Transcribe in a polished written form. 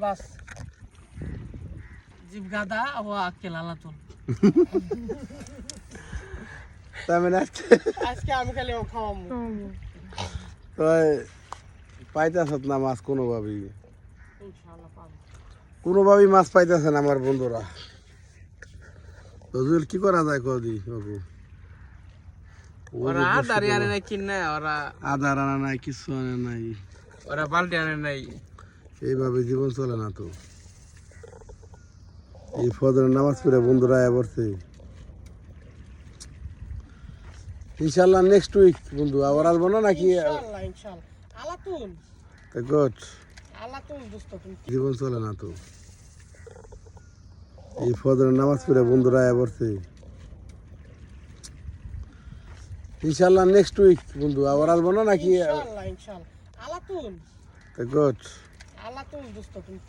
বাস জিব গাদা ও আকেল আলাতুন তার মানে আজকে আমি খালি ও খাওয়াবো তো পাইতেছ না মাছ কোনোভাবেই ইনশাআল্লাহ পাবো কোনোভাবেই মাছ পাইতেছে না আমার বন্ধুরা। রজুল কি করা যায় কদি বাবু? ওরা আদারি আনে নাই কিনে ওরা আদার আনা নাই, কিছু আনে নাই, ওরা বালতি আনে নাই। এইভাবে জীবন চলে না তো। এই ফজরের নামাজ পড়ে বন্ধুরা আয়া পড়ছে। ইনশাল্লাহ নেক্সট উইক বন্ধু আবার আসবো না নাকি? ইনশাআল্লাহ ইনশাআল্লাহ আলাতুন গুড। আলাতুন দোস্ত তুমি জীবন চলে না তো। এই ফজরের নামাজ পড়ে বন্ধুরা আয়া পড়ছে। ইনশাল্লাহ নেক্সট উইক বন্ধু আবার আসবো না নাকি? ইনশাআল্লাহ ইনশাআল্লাহ আলাতুন গুড। আলাতুন দোস্ত তুমি